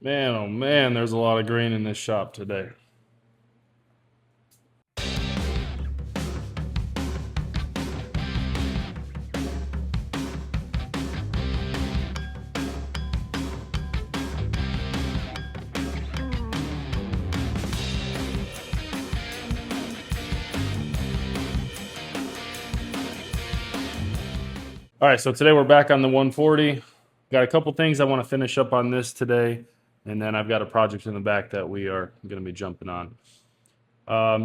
Man, oh man, there's a lot of grain in this shop today. All right, so today we're back on the 140. Got a couple things I want to finish up on this today, and then I've got a project in the back that we are going to be jumping on.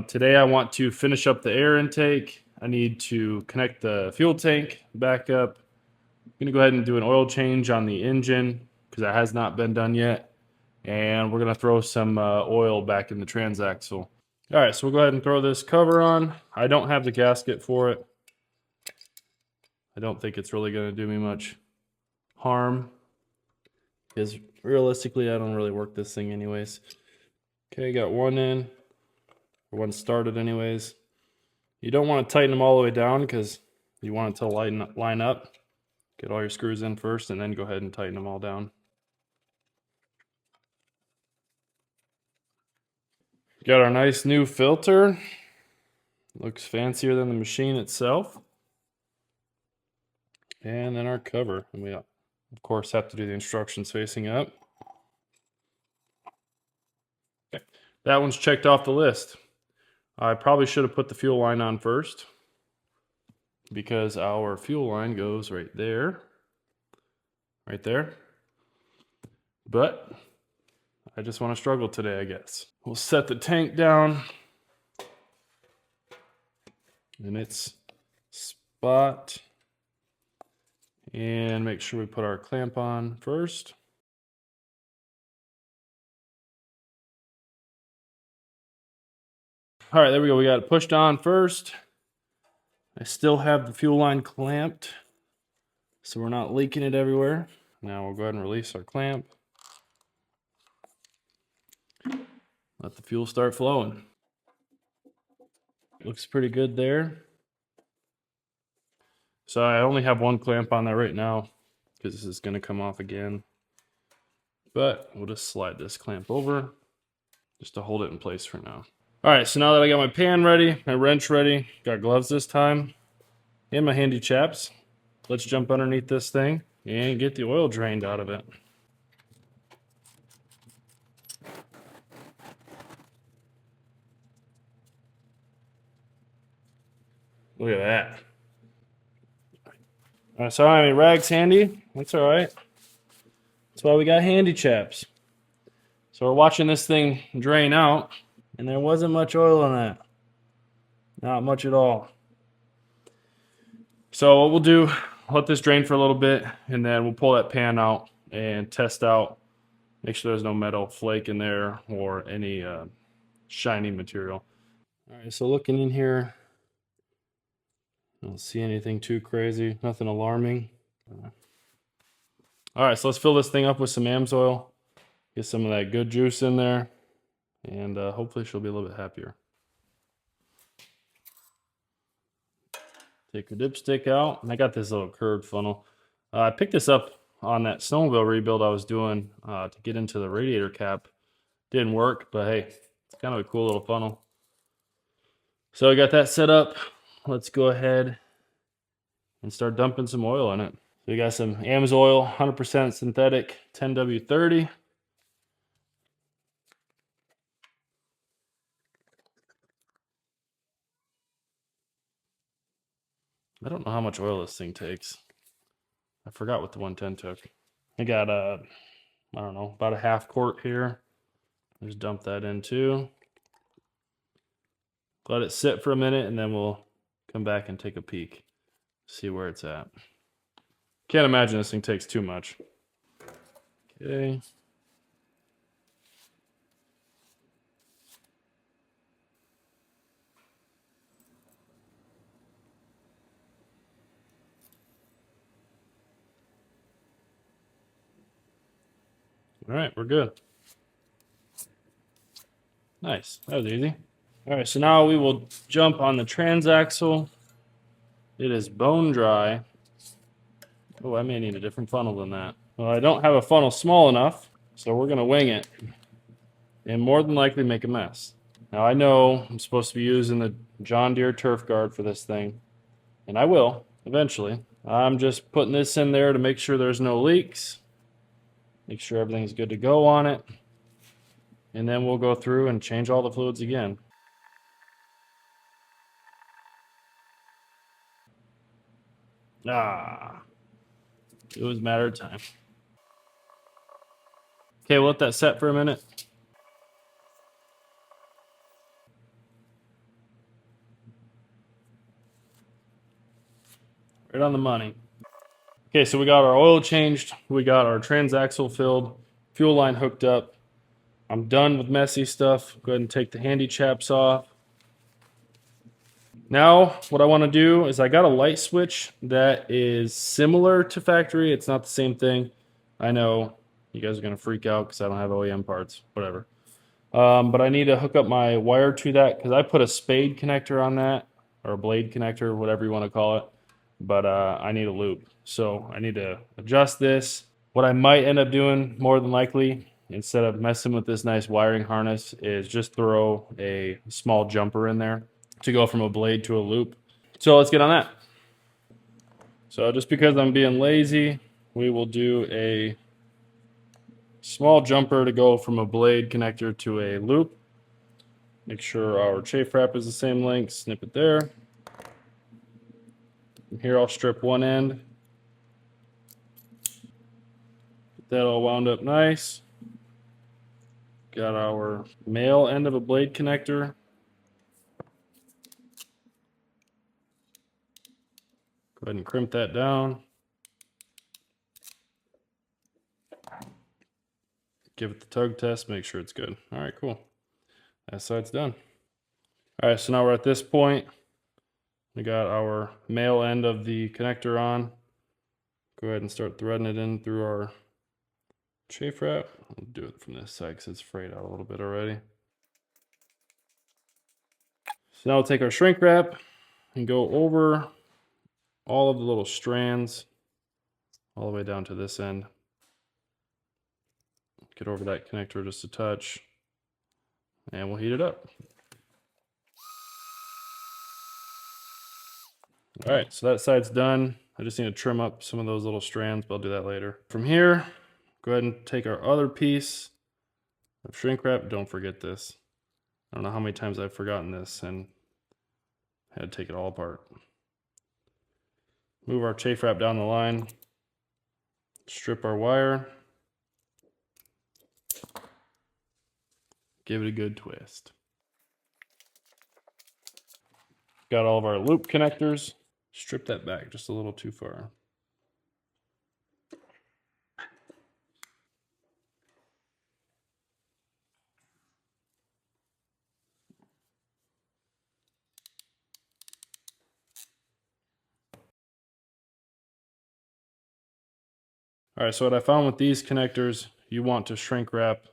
Today I want to finish up the air intake. I need to connect the fuel tank back up. I'm going to go ahead and do an oil change on the engine because that has not been done yet. And we're going to throw some oil back in the transaxle. All right, so we'll go ahead and throw this cover on. I don't have the gasket for it. I don't think it's really going to do me much harm because realistically I don't really work this thing anyways. Okay, got one in, or one started anyways. You don't want to tighten them all the way down because you want it to line up. Get all your screws in first and then go ahead and tighten them all down. Got our nice new filter. Looks fancier than the machine itself. And then our cover. And we, of course, have to do the instructions facing up. Okay. That one's checked off the list. I probably should have put the fuel line on first because our fuel line goes right there. Right there. But I just want to struggle today, I guess. We'll set the tank down in its spot. And make sure we put our clamp on first. All right, there we go. We got it pushed on first. I still have the fuel line clamped, so we're not leaking it everywhere. Now we'll go ahead and release our clamp. Let the fuel start flowing. Looks pretty good there. So I only have one clamp on there right now because this is going to come off again. But we'll just slide this clamp over just to hold it in place for now. All right, so now that I got my pan ready, my wrench ready, got gloves this time, and my Handy Chaps, let's jump underneath this thing and get the oil drained out of it. Look at that. All right, so I have any rags handy. That's all right. That's why we got Handy Chaps. So we're watching this thing drain out, and there wasn't much oil in that. Not much at all. So what we'll do, let this drain for a little bit, and then we'll pull that pan out and test out. Make sure there's no metal flake in there or any shiny material. All right, so looking in here, I don't see anything too crazy, nothing alarming. All right, so let's fill this thing up with some AMSOIL, get some of that good juice in there, and hopefully she'll be a little bit happier. Take her dipstick out, and I got this little curved funnel. I picked this up on that snowmobile rebuild I was doing to get into the radiator cap. Didn't work, but hey, it's kind of a cool little funnel. So I got that set up. Let's go ahead and start dumping some oil in it. So we got some AMSOIL, 100% synthetic 10W30. I don't know how much oil this thing takes. I forgot what the 110 took. I got I don't know, about a half quart here. Just dump that in too. Let it sit for a minute and then we'll come back and take a peek. See where it's at. Can't imagine this thing takes too much. Okay. All right, we're good. Nice, that was easy. All right, so now we will jump on the transaxle. It is bone dry. Oh, I may need a different funnel than that. Well, I don't have a funnel small enough, So we're going to wing it and more than likely make a mess. Now I know I'm supposed to be using the John Deere turf guard for this thing, and I will eventually. I'm just putting this in there to make sure there's no leaks, make sure everything's good to go on it, and then we'll go through and change all the fluids again. It was a matter of time. Okay, we'll let that set for a minute. Right on the money. Okay, so we got our oil changed, we got our transaxle filled, fuel line hooked up. I'm done with messy stuff. Go ahead and take the Handy Chaps off. Now, what I want to do is I got a light switch that is similar to factory. It's not the same thing. I know you guys are going to freak out because I don't have OEM parts, whatever. But I need to hook up my wire to that because I put a spade connector on that, or a blade connector, whatever you want to call it. But I need a loop. So I need to adjust this. What I might end up doing, more than likely, instead of messing with this nice wiring harness, is just throw a small jumper in there to go from a blade to a loop. So let's get on that. So just because I'm being lazy, we will do a small jumper to go from a blade connector to a loop. Make sure our chafe wrap is the same length, snip it there. From here I'll strip one end. Get that all wound up nice. Got our male end of a blade connector. Go ahead and crimp that down. Give it the tug test, make sure it's good. All right, cool. That side's done. All right, so now we're at this point. We got our male end of the connector on. Go ahead and start threading it in through our chafe wrap. I'll do it from this side because it's frayed out a little bit already. So now we'll take our shrink wrap and go over all of the little strands all the way down to this end. Get over that connector just a touch, and we'll heat it up. All right, so that side's done. I just need to trim up some of those little strands, but I'll do that later. From here, go ahead and take our other piece of shrink wrap. Don't forget this. I don't know how many times I've forgotten this and had to take it all apart. Move our chafe wrap down the line. Strip our wire. Give it a good twist. Got all of our loop connectors. Strip that back just a little too far. All right, so what I found with these connectors, you want to shrink wrap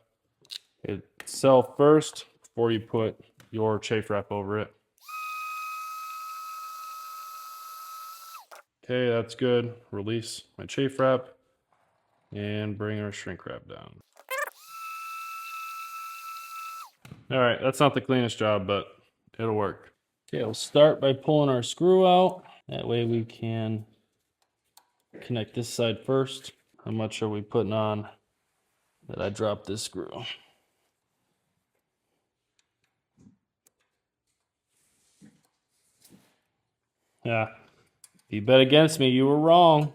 itself first before you put your chafe wrap over it. Okay, that's good. Release my chafe wrap and bring our shrink wrap down. All right, that's not the cleanest job, but it'll work. Okay, we'll start by pulling our screw out. That way we can connect this side first. How much are we putting on that I dropped this screw? Yeah, if you bet against me, you were wrong.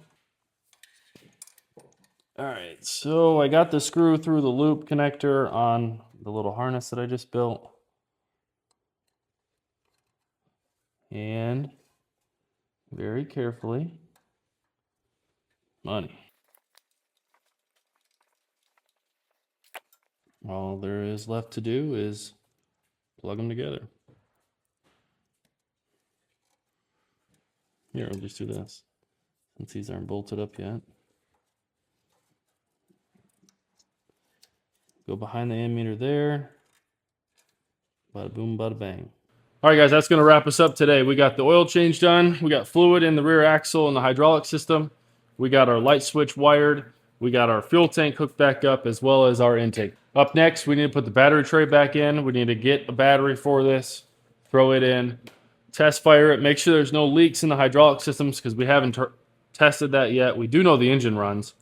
All right, so I got the screw through the loop connector on the little harness that I just built. And very carefully, money. All there is left to do is plug them together. Here, I'll just do this, since these aren't bolted up yet. Go behind the ammeter there. Bada boom, bada bang. All right, guys, that's going to wrap us up today. We got the oil change done. We got fluid in the rear axle and the hydraulic system. We got our light switch wired. We got our fuel tank hooked back up as well as our intake. Up next, we need to put the battery tray back in. We need to get a battery for this, throw it in, test fire it, make sure there's no leaks in the hydraulic systems because we haven't tested that yet. We do know the engine runs,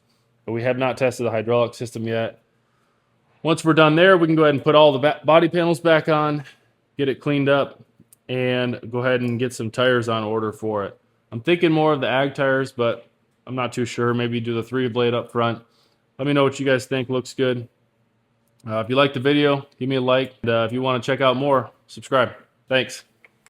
but we have not tested the hydraulic system yet. Once we're done there, we can go ahead and put all the body panels back on, get it cleaned up, and go ahead and get some tires on order for it. I'm thinking more of the ag tires, but I'm not too sure. Maybe do the 3-blade up front. Let me know what you guys think looks good. If you like the video, give me a like. And if you want to check out more, subscribe. Thanks.